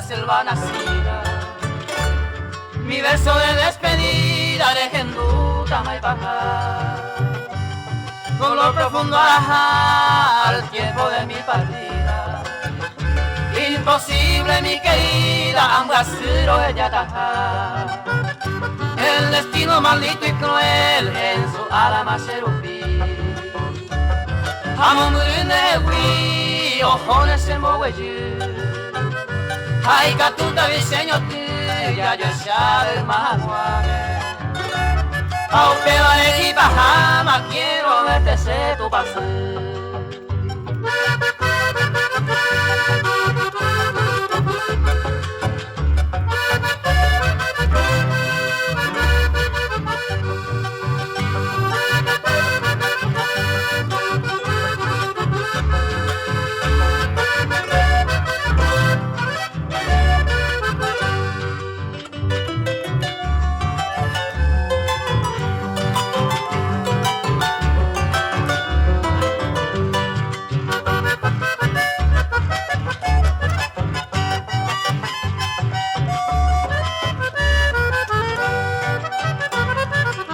de selva nacida. Mi verso de despedida deje en duda y bajar, con lo profundo al tiempo de mi partida. Imposible mi querida, ambasiro ella tajar. El destino maldito y cruel en su alma serufí. Amo murine wi, ojones en mogueyu. Ay, catuta diseño tuya, yo sabe maguame. Au pela de Bahama, quiero verte ser tu paso.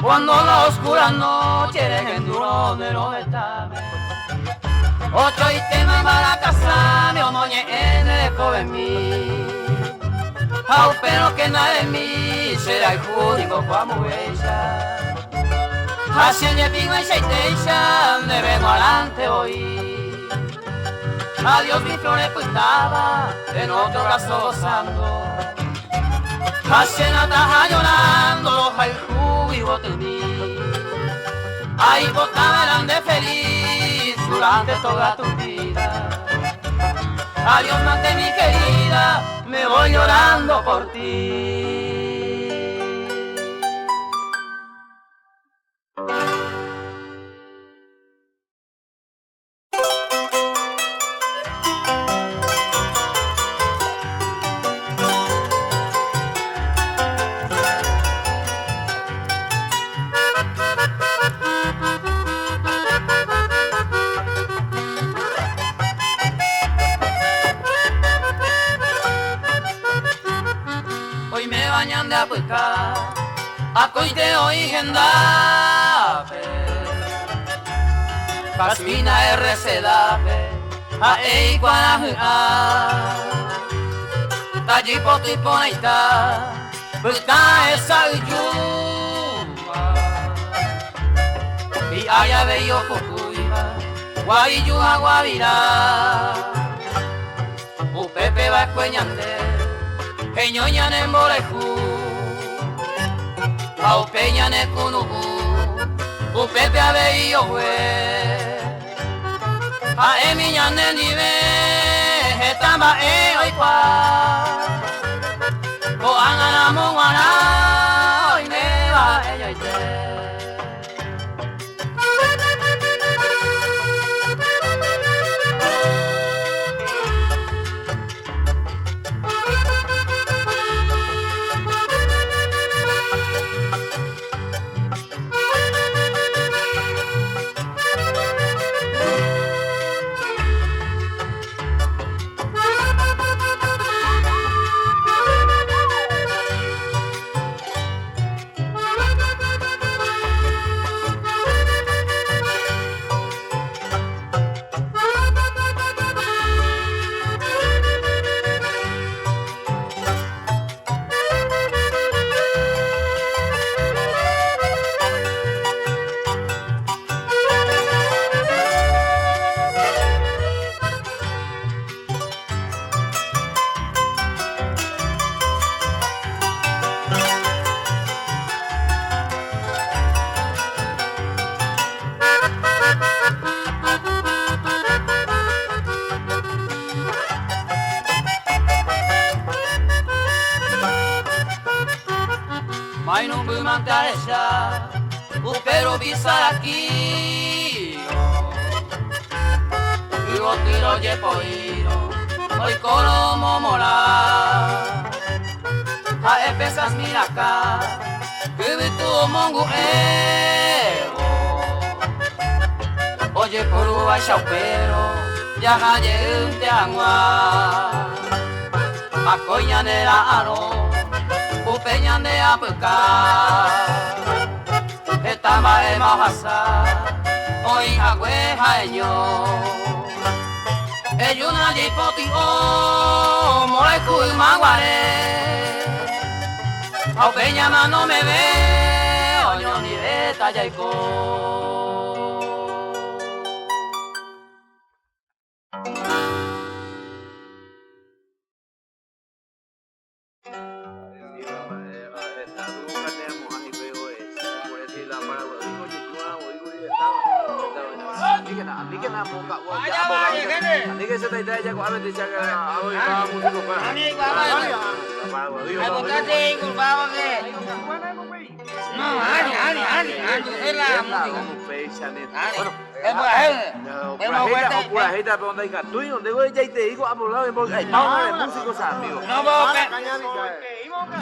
Cuando la oscura noche deje en duro de los estames, ocho y tema para casa, me omoñe en el joven mí. Au pero que nada de mí será el único como ella. Así en pingo y seiteisha, debemos adelante hoy. Adiós mi flores pintaba, en otro brazo gozando. Así en la taja llorando, el jugo de mí. Ahí vos eran de feliz durante toda tu vida. Adiós mate mi querida, me voy llorando por ti. De apucar, a coiteo y gendape, Casmina RCDape, a Eiguanaja, Tajipo Tiponaita, Buta esa yuma, y haya bello Fukuiba, Guayuja Guavira, Upepe va cueñande, Peñoña en Molejú. Au peña ne kunubu, u pepe abeio we. A emiña ne nive, etamba e oikwa. Ko angana mungwana, oi neva ella ite. Mai non puoi mancare già, però bisa aquí. Io tiro je poiro, hoy coro momola. A pesas mira acá, que vi tu mongo evo. Oye por uva chau pero, ya galle un te agua. Acoñanera aro, upeñanea puka. Estaba en Mahasa, hoy agüeja ello. Ellos nadie potio, molecu y maguare. A peña no me ve, oño ni ve tallaico.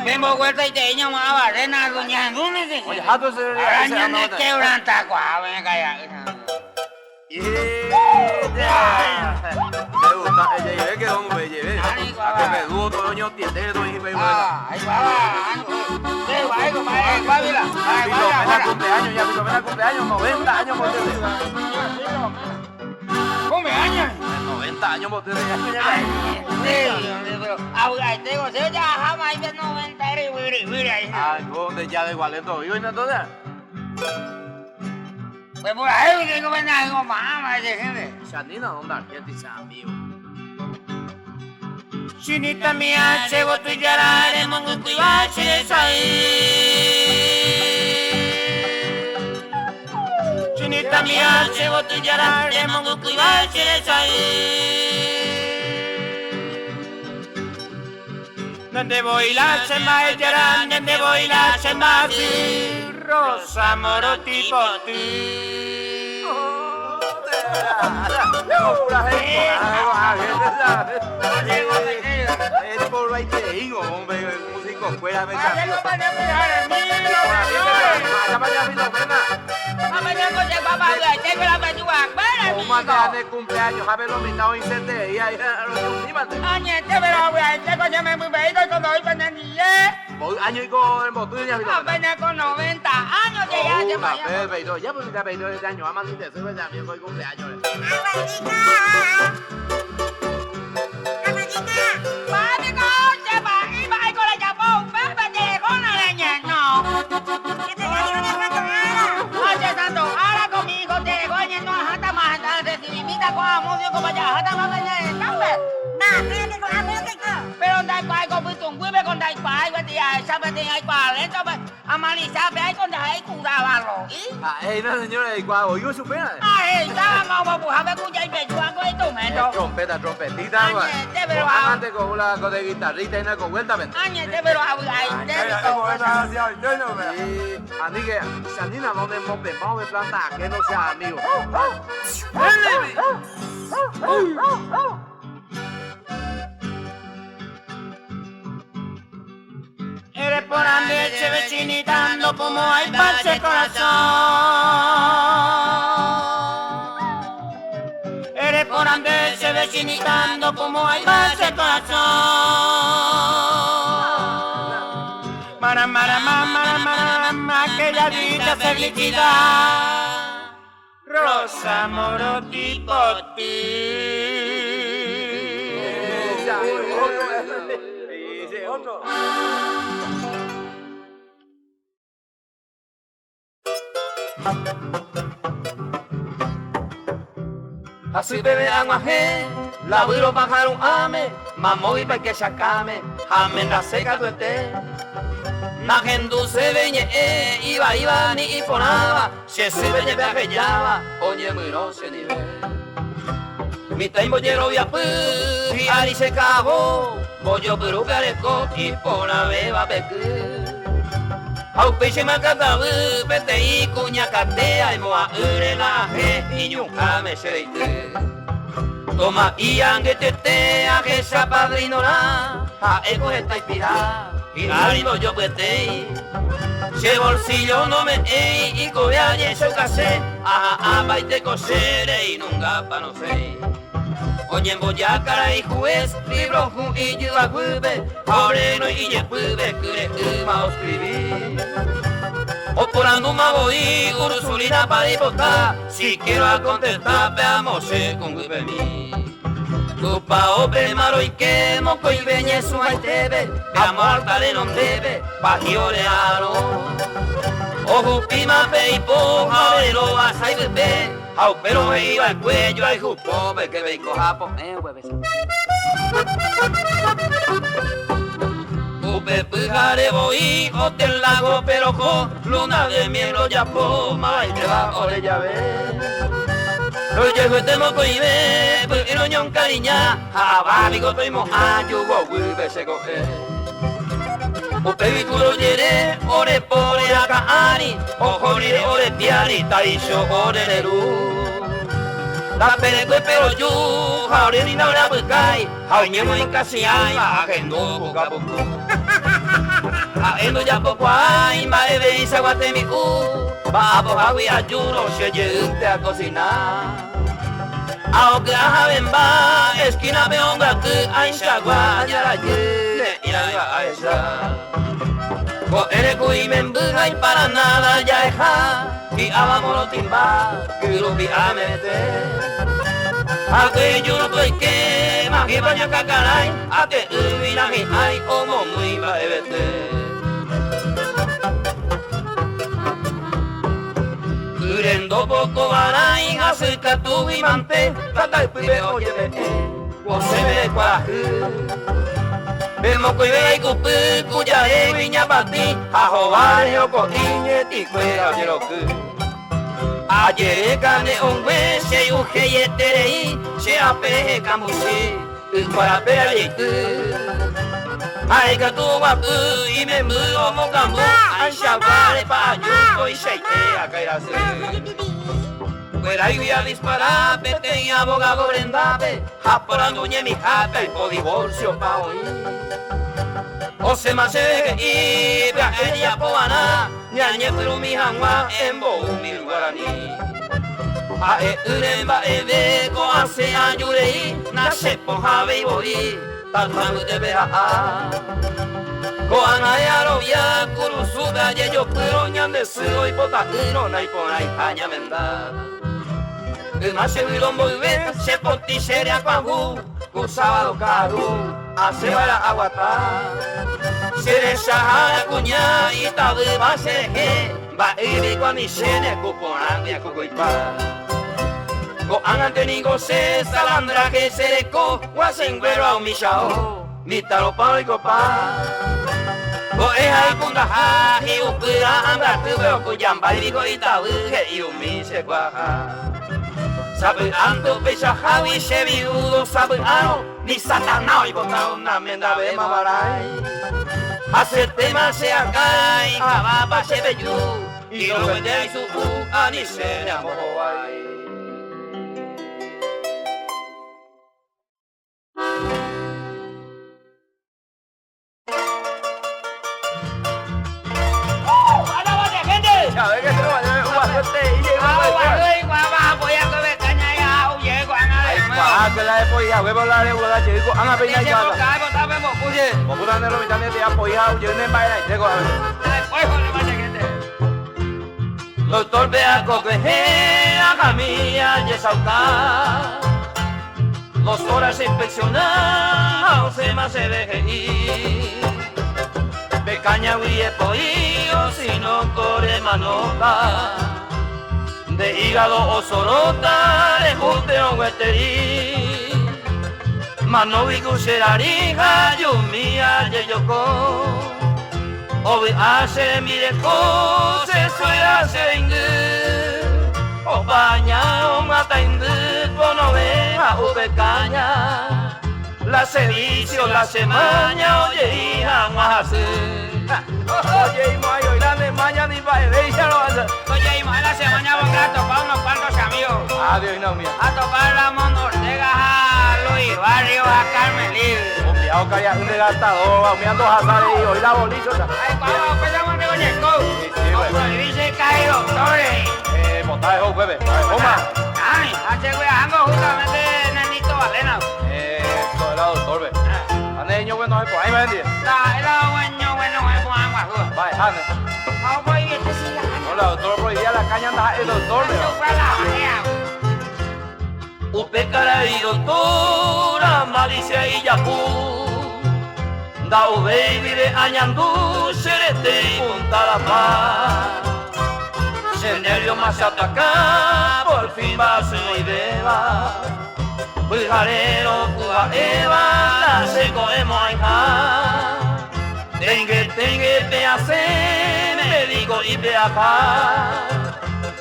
Bembo vuelta y te llamo a barrena doña Núñez. Oye, jato se araña de quebranta cuá, ven acá. Me gusta, llevé que don me llevé. Que me dudo todo año tiende do y me vuela. Ay, cumpleaños ya, Filomena cumpleaños, 90 años por tener. ¿Cumpleaños? 90 años por tener. Pero ahora tengo yo ya jamás de 90 y Ay, ¿dónde ya de Gualeto? ¿Y hoy no toda? Pues por ahí tengo que venir con mamá de gente. Shanina, ¿dónde argentina, amigo? Chinita mía, llevo tu yarare, mongo cuiva, chiresai. Chinita mía, llevo tu yarare, mongo cuiva, chiresai. Donde voy la chema el yaran, donde voy la chema si rosa moro tipo ti. Es por ahí te digo, hombre, el músico fuera de cambio. Mañana de cumpleaños, a ver los invitados incendios y ahí a los últimos. Año y con el botella, apenas con 90 años de ya se vaya. Pero ya pues 22 años, además si te sirve también hoy cumpleaños. Pero dai quai con un huevo con dai quai, sabe de ahí para esto, amalizar ahí con dai curarlo. No señora, ¿y cuál? ¿Oigo su pena? Ay, vamos a ver cuya y me chuan con esto, menos. Trompetita, pero antes con una cosa de guitarrita y una con vuelta, ¿ven? Pero ahí, Así que, Sandina, ¿dónde vamos a plantar? Que no sea amigo. Eres por andarse vecinitando como hay parce corazón. Eres por andarse vecinitando como hay parce corazón. Mara, aquella dicha felicidad. Rosa moro tipo ti. Así bebe agua la viro bajar un ame, mamoy pa que sacame, ame la seca tu esté. Na gendu se veñe iba ni iponaba, se veñe viajellaba, oye miro se nivel. Mi taimbo llero via pu, y ari se cabo, bollo pero careco y pona beba beku. Au peixe macatabu, pete y cuña catea y moa urela y ñuca me seite. Toma y angue tete a que se apadrinora, a eco está inspirada, y ánimo yo pete. Se bolsillo no me y cobea y eso casé, a baite cosere y nunca pa no sé. Oye, boyacara y juez, libro y yo a juve, moreno y ye juve, que ma escribir. O por anduma voy, Ursulina para dipotar, si quiero a contestar, veamos con juve mí. Tupa ope maro y que moco y veñe su maitebe, veamos al tale non debe, pa' giorearo. Ojo pima pe y poja, pero vas a ir bebé. Au pero me iba el cuello al jupo, ve que ve cojapo, hueves. Upe pujare voy, hotel lago pero con luna de miel o ya poma y te va ore ya ve. Lo llego este moco y ve, pero ñon cariña, abálico estoy mojayo, hueves se coge. Upe vitulo yere, ore pore akaari, ojorire ore piari, taisho ore leru. La perekwe pero yu, haore ni na ora bukai, hauñemo en casi ay, agendo buka buku. Aendo ya poco ay, maebe y saguate mi babo hawi ayuno, sheye a cocinar. Aunque aja bemba, esquina me honga que ay shagua, yara ye, ira a esa. Ko ere kui membuga y para nada ya eja, y abamoro timba, que lo vi a meter. Ake yo no estoy que, magi baña kakaray, ate ubina mi ay, como muy va ebete. Urendo poco baray, acerca tu imante, tata el pibe oye ve, o se ve cuajú. Vemos que ve y cupi, cuya e viña pa' ti, a jovar yo cotiñe, ti fuera oye lo que. Ayer cane un güey, se uje y eterei, se apeje camusi, y para pera y tú. Ay que tu guapu, y me mudo mo cambu, ay shabare pa' yo, y se te a caer así. Fuera y voy a disparar, vete y abogado brendape, japorando ñe mi jata y po divorcio pa' oír. O se me hace que iba ella poana, ñañe pero mi jangua en bo mi guaraní. A uremba ebe ko hace ayurei, nace po jave y voy, tatrangu te beha a. Ko anayaro ya kuru suda ye yo pero ñande suo y pota no nai ponai haña menda. Nace vilombo y ve, se poti seria pagu, ku sábado caru, hace para aguatar. Sere sahara kunya ita ba sehe ba iri kwa ni sene kuponang ya kukuipa. Ko angante ni go se salandra que sere ko wasengwero au mishao mitaro pa iko pa. Ko e hai kunda ha hi upira anga tuwe ko jamba iko ita he iumi se kwa. Sabe ando pecha hawi se viudo sabe ano ni satanao y botao na menda be mabarai. Hace tema se acá y cabapa se beyu y lo vende y su ani se le amohoai. ¡Alaba de gente! Ya ve que se lo va a llevar un guasote y llega a que la de polla, huevo la de boda, chico, ana peña y cada. Popular de los mitades de apoyado, yo no me vaya y llego a ver. Doctor Beaco que a camilla y sauta. Los horas inspeccionados se me hace deje ir. Pecaña huye pollo si no corre manota. De hígado o sorota, de juteo hueterí. Mano y cucherarija, yumía, yeyoko. Obi hace mire cose, soy hace ingu. O baña, o mata ingu, no veja, o pecaña. La servicio, la semaña, oye, hija, más así. Oye, y mayo, y la de mañana ni va a ver, ya lo hace. Oye, y más la semana vamos a topar unos cuantos amigos. Adiós, no, mía. A topar a Ramón Ortega, a Luis Barrio, a Carmen Libre. Cuidado que haya un desgastador, me ando a salir y hoy la bolita. Ay, ¿cuándo empezamos de Goñesco? Sí, sí, güey. Como dice Caí, doctores. Montaje, jueves. Toma. Ah, Ay, hace ando justamente Nenito Valena. Esto es la doctor, ve. Ane niño bueno es por ahí, ¿me entiendes? La bueno, es con agua, jugo. Vaya, ane. Vamos por ahí, este sí la caña. No, la doctora prohibía la caña, anda el doctor, Yo ve. fue a la bajea. Upe cara y doctora, malicia y yapú. Da baby de añandú, serete y punta la paz. Se nervio más ataca, por fin va a ser y beba. Bujarero, cuba, eva, la seco, emo, aija. Tengue, peace, me digo y peapa.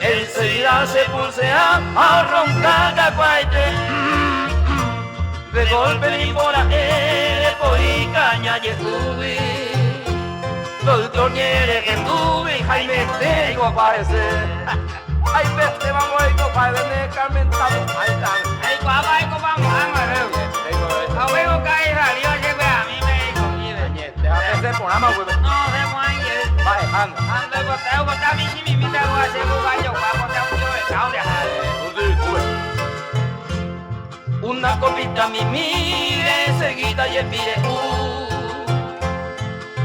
Enseguida se pulsea a roncar cacuaite. De golpe ni por y caña y estuve. Doctor Ñere que tuve, Jaime te digo aparecer. Ay, vete, vamos a ir para vender Carmen Tamo. Ahí está. Ay, guapa, vamos, a huevo cae salió, llegué a mí me dijo, mire. Déjame ese programa, güey. No, se muere. Vaya, anda. Ando, botar a mí si mi vida voy a hacer un gallo, voy a botar un yo de caudia. Una copita mi mire, enseguida y pide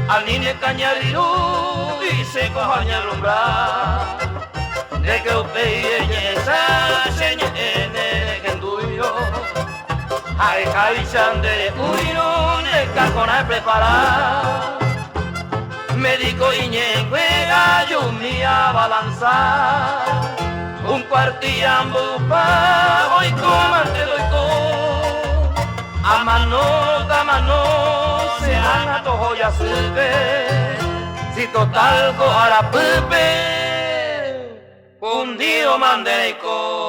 al niño cañarirú y se cojaña alumbrar. De que usted y esa seña en el genduyo. Ay, chavichan uno, el cacona preparar. Médico y ñenguera, yo me a balanzar. Un cuartillambo pa, hoy comante doy con. A mano, se han atojo ya supe. Si total cojara pepe, hundido mandeico.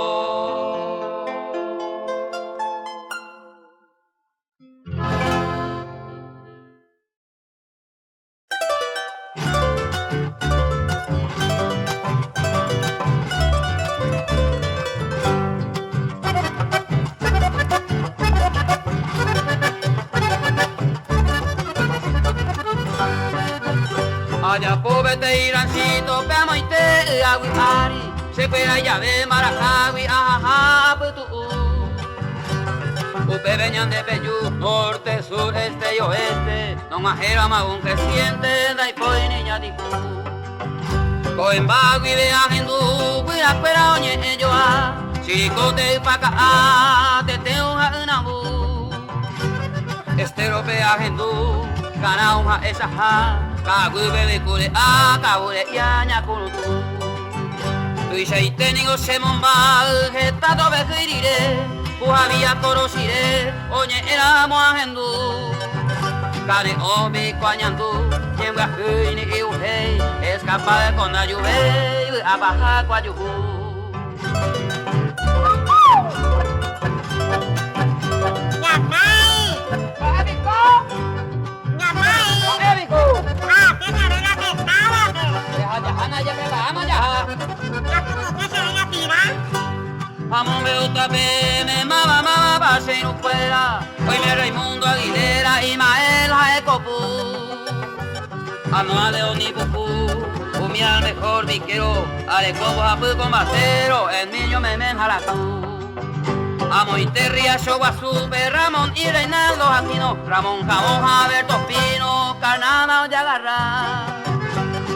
Allá pobete irancito, veamos y te aguitari. Se fuera ya de Maracagui, ajá, putu. Upe veñan de Peyú, norte, sur, este y oeste. No majera más un creciente, da y poi niña di pu. Coembagui de agendú, cuira cuera oñe elloa. Chiricote paca, te teo nabu. Esterope agendú, gana un esa ja. Kagube de kule a kabule ya nyakurutu. Tuisha itenigo se momba, getato bejirire. Puhabia korosire, oñe era moagendu. Kane omi kwanyandú, yenga huini iuhei. Escapa con la lluvia, abaja kwayuhu. Vamos me gusta me mama pase no fuera. Hoy me Raimundo Aguilera y Mael Jaecopu. Anoa de Onipupu, mi al mejor viquero, ale como a pu combatero, el niño me menjalacú. Amo y Terria, Shoguasupe, Ramón y Reinaldo Aquino, Ramón Jamón, Alberto Pino, Carnada Yagarra.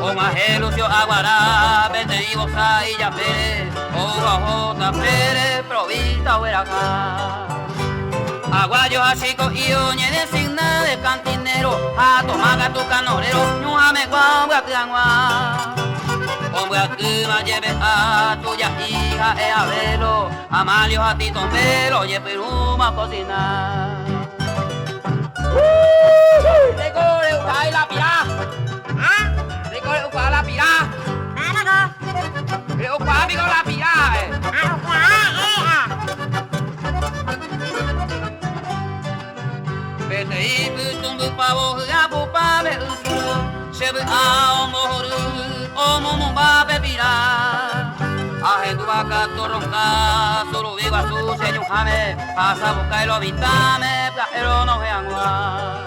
Omaje, Lucio Aguará, Vete y Bosa y Yapé, J. Pérez, Provista, Hueracá. Aguayo, Achico y Oñe, designa de cantinero, a Tomaga, tu canorero, Ñuame, Guangua, Tiangua. Hombre, aquí me lleve a tuya hija, abuelo, Amalio, a ti, tombero, oye, Perú, a cocinar. ¡Recorre, ucay la pirá! Recorre, ucay la pirá! Recorre, ucay la pirá, Vete y putumbu pavo, ya pupa me usu, se ve a omoru, omomumba pepira. Ajendu vaca torronca, solo viva su señor jame, pasa busca y lo vintame, pero no vean guá.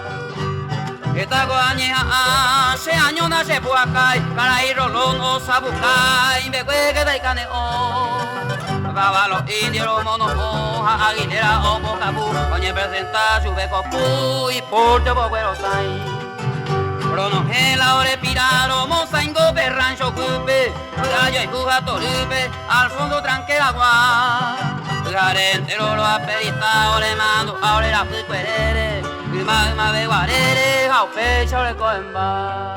Esta guañeja, se añona se puacay, cara y rolón o sabucay, me cueque de caneo. caballos, indios, los monos, monjas, aguilera o bocabú. Oye, presenta su beco, y porte por Buenos Aires. Pronogela, ore, piraro, mozaingo, perrancho, cupe, gallo y puja, torupe, al fondo tranque agua. Garentero, lo apedita, ore, mando, ahora la puerere, y más de guarere, jaupecha, ore, coemba.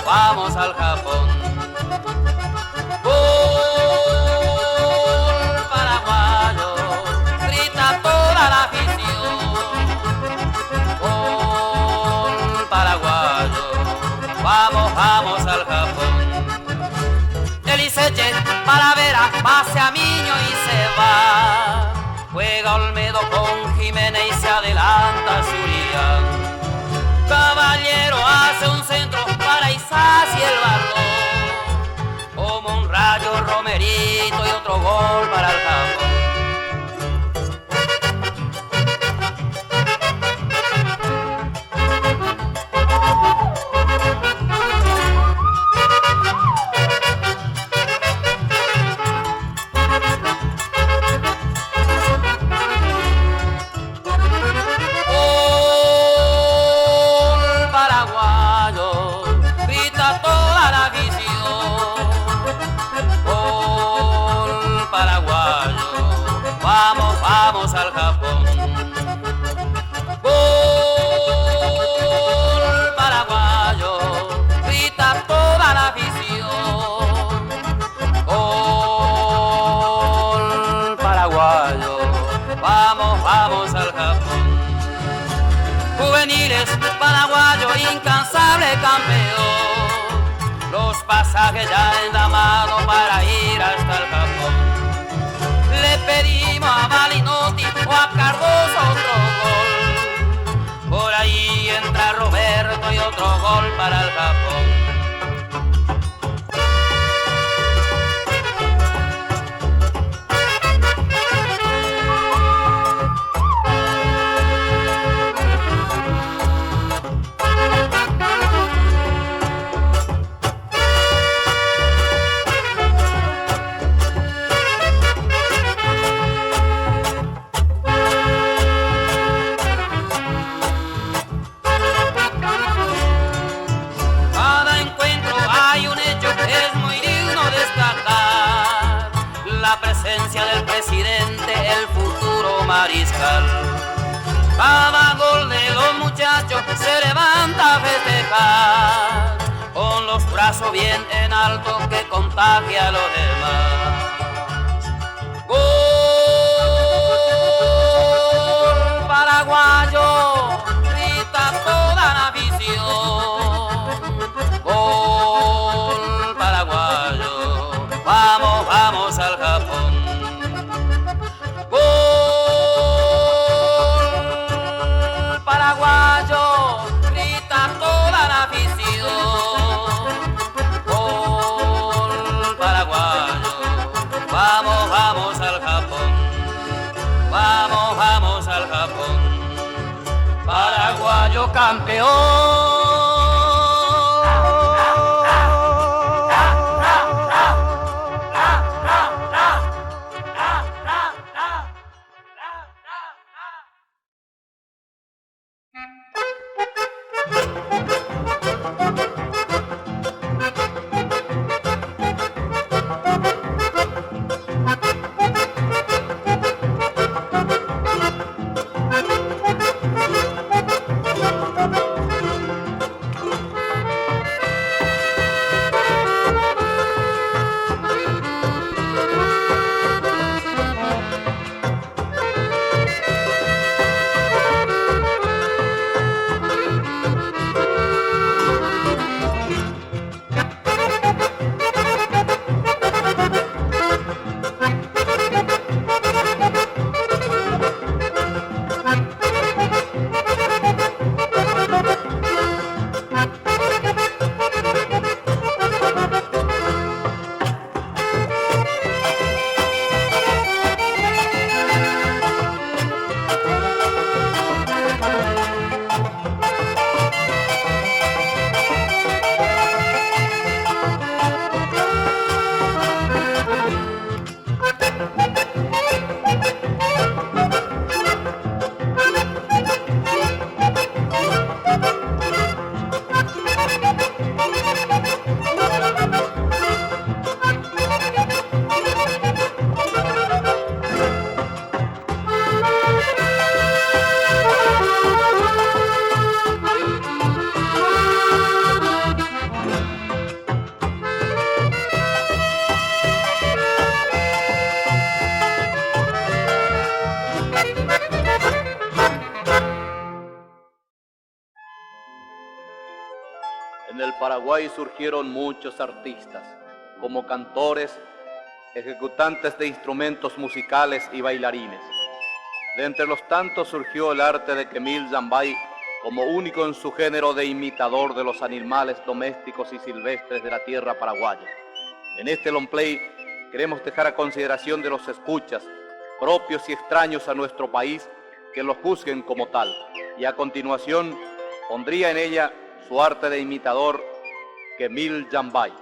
Vamos al Japón. Gol paraguayo, grita toda la afición. Gol paraguayo, vamos al Japón. El Iseche para Vera, pase a Miño y se va. Juega Olmedo con Jiménez y se adelanta Zulián. Caballero hace un centro para Isás y el balón. Como un rayo Romerito y otro gol para el Japón. Vamos al Japón. Gol paraguayo, grita toda la afición. Gol paraguayo, vamos al Japón. Juveniles paraguayo, incansable campeón. Los pasajes ya en la mano para ir hasta el Japón. Le pedimos a Malinotti o a Cardoso otro gol. Por ahí entra Roberto y otro gol para el Japón. Del presidente, el futuro mariscal. Cada gol de los muchachos se levanta a festejar, con los brazos bien en alto que contagia a los demás. Gol paraguayo, grita toda la afición. Gol paraguayo, vamos al Japón. Paraguayo, grita toda la afición. Gol paraguayo, vamos al Japón. Vamos al Japón. Paraguayo campeón. Paraguay surgieron muchos artistas, como cantores, ejecutantes de instrumentos musicales y bailarines. De entre los tantos surgió el arte de Camille Jambay como único en su género de imitador de los animales domésticos y silvestres de la tierra paraguaya. En este long play queremos dejar a consideración de los escuchas, propios y extraños a nuestro país, que lo juzguen como tal, y a continuación pondría en ella su arte de imitador, Camille Jambay.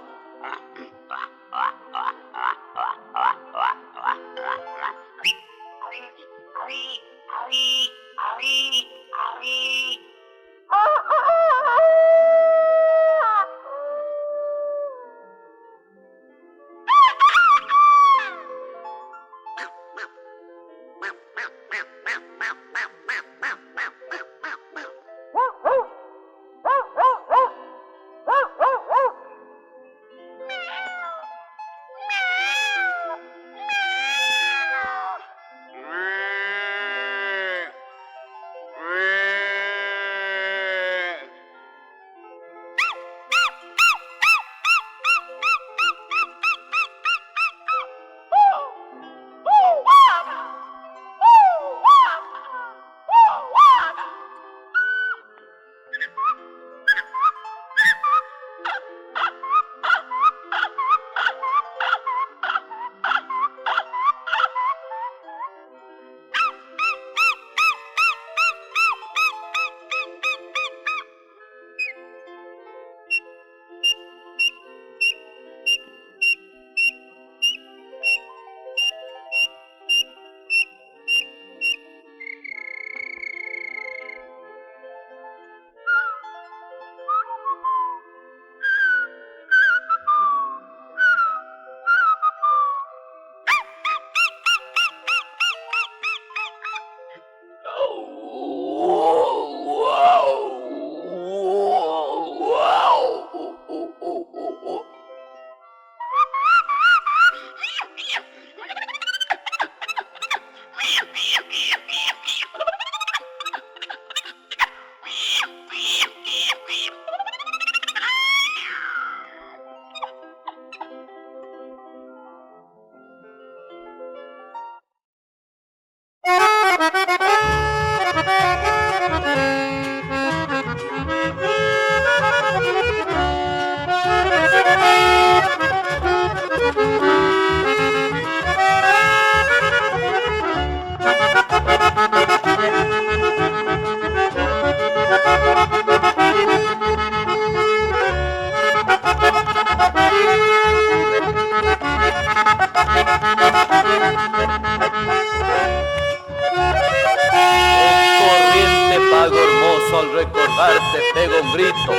Al recordarte pego un grito,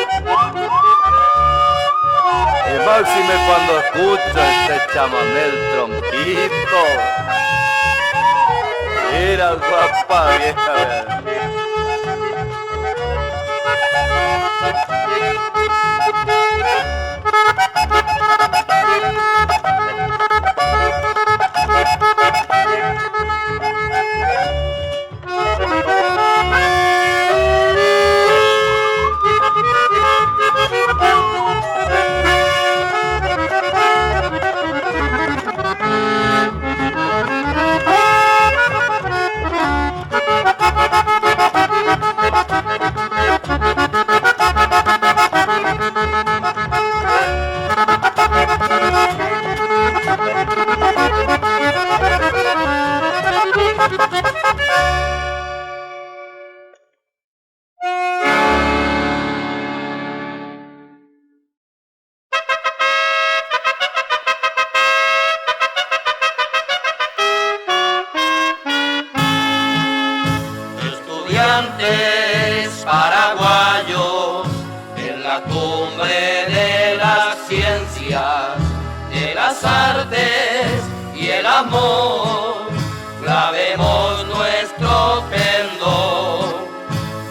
y máxime cuando escucho este chamamel tronquito. Mira, guapa vieja, estudiantes paraguayos en la cumbre de las ciencias, de las artes y el amor, clavemos nuestro pendón,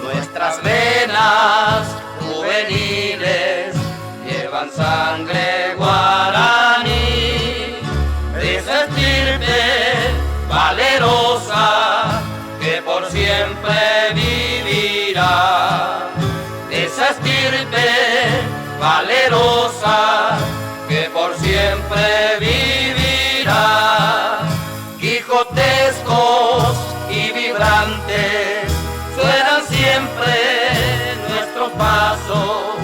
nuestras venas juveniles llevan sangre guaraní, de esa estirpe valerosa que por siempre vivirá, de esa estirpe valerosa, que por siempre vivirá. Quijotescos y vibrantes suenan siempre nuestros pasos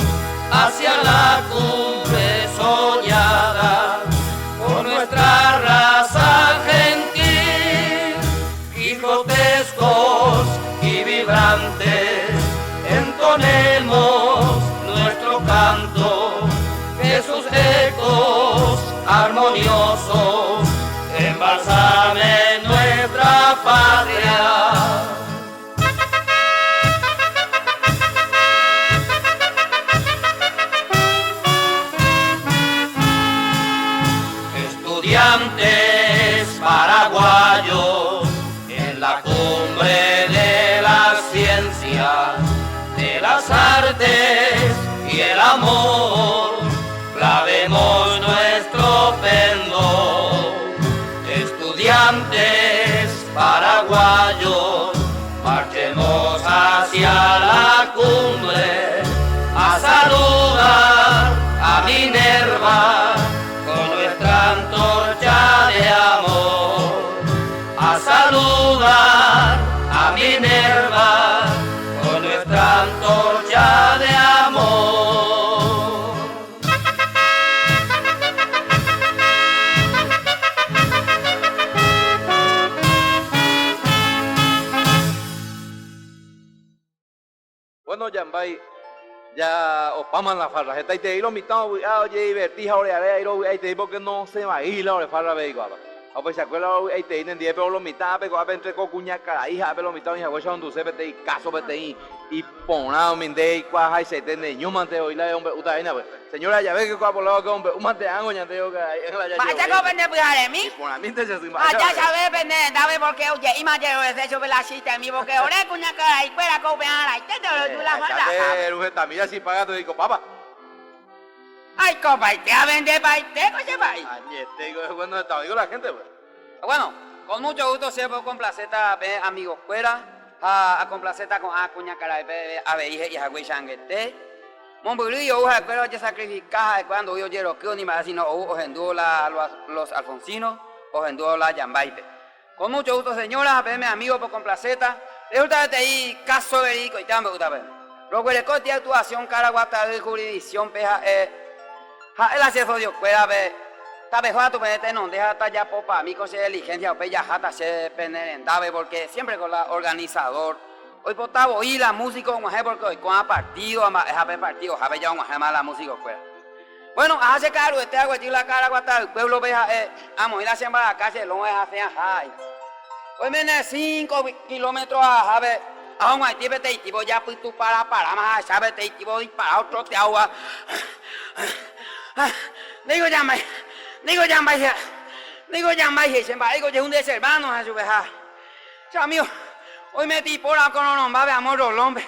hacia la cumbre soñada por nuestra raza gentil. Quijotescos y vibrantes, entonemos nuestro canto, que sus ecos armoniosos embalsamen nuestra patria. Estudiantes paraguayos en la cumbre de las ciencias, de las artes y el amor, clavemos nuestro pendón. Estudiantes paraguayos, marchemos hacia la cumbre a saludar a Minerva con nuestra antorcha de amor, a saludar a Minerva con nuestra antorcha de amor. Bueno, Yambay, ya opaman la farra. Está y te digo, mitad, oye, divertija, ahora, ahí te digo que no se va a ir la farra, ve igual. A pues se acuerda, ahí te dicen 10 pero lo mitad, pero a ver entre cocuña cara, hija, pero lo mitad, hija, pues son dulce, vete y caso, vete y ponado, minde y cuaja y se tende, yo mante hoy la hombre, uta vaina, pues. Señora, ya ve que cuando por que hombre, un mante ango, ya te digo que ahí en la ya. Vaya con vende de mí. Por la mente se suma. Ah, ya sabes, vende, dame porque oye, imagínate ese hecho de la cita en mí, porque ahora cuña cara y fuera copiar, y te lo la manda. Pero también así pagando, digo, papá. Ay, copa, y te a vender pa' y te, coche, pa' y. Ay, te digo, es bueno, está, digo la gente, pues. Bueno, con mucho gusto siempre complaceta amigos fuera, a complaceta con cuña cara a veije y a güey changuete. Monbulillo uja pero ya sacrificaba cuando yo quiero que ni más sino ojenduo los alfonsinos, ojenduo la yambaipe. Con mucho gusto señoras, verme amigos por complaceta. Resulta que ahí caso verico y también gusta ver. Lo que le corte actuación caraguata de jurisdicción peja el acceso de fuera ver. Tabe tu penete no deja talla popa, mi cosa de diligencia o pella jata se penerendave porque siempre con la organizador. Hoy potabo y la música como es porque hoy con el partido, es partido, jabe ya más la música fuera. Bueno, hace caro este agua la cara guata el pueblo veja amo y la siembra la calle lo es hace ay. Hoy viene 5 kilómetros a jabe a un haití vete y tipo ya pues tú para más sabe te tipo dispara otro te agua. Digo ya me siembra digo ya un deshermano a su veja. Ya mío. Hoy metí por la cononomba de amor los hombres.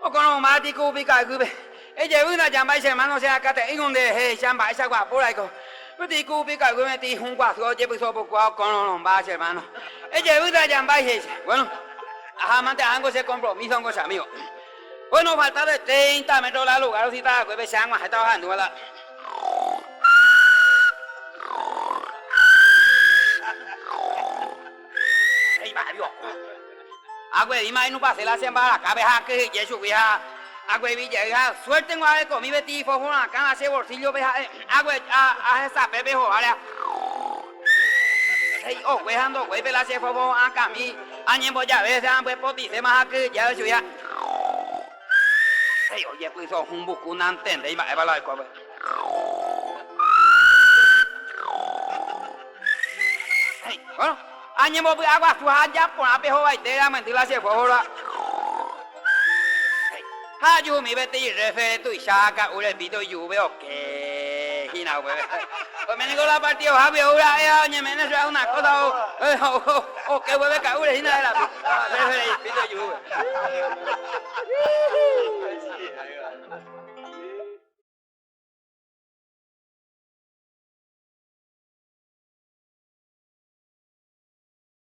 O cononomba de cubica cube. Ella una llama y hermano se acate en un de chamba esa guapura y co. Metí cubica cube metí un guapo oye pues por cual cononomba hermano. Ella una llama y bueno, ajá mante algo ese compromiso con sus amigos. Bueno, falta de 30 metros la lugar si está cube se han estado bajando la. Ey, Mario. Agüe, dime ahí no pase la semana, cabeza que ya subía. Agüe, villa, suerte en el con mi betifo, con la cana, ese bolsillo, veja. Agüe, a esa pepe, vale. Hey, oh, dejando, güey, pela se fue a camí. Añembo ya ves, pues poti, se más que ya subía. Hey, oye, pues son un buco, una antena, y va a la de cobre. Hey, bueno. Añemo pues agua su allá por la pejo baitera mentira se fue ahora. Hayu mi vete y refe tu saca un repito lluvia o qué gina pues. Pues me digo la partida Javi ahora oye me es una cosa o que vuelve caure gina de la refe repito lluvia.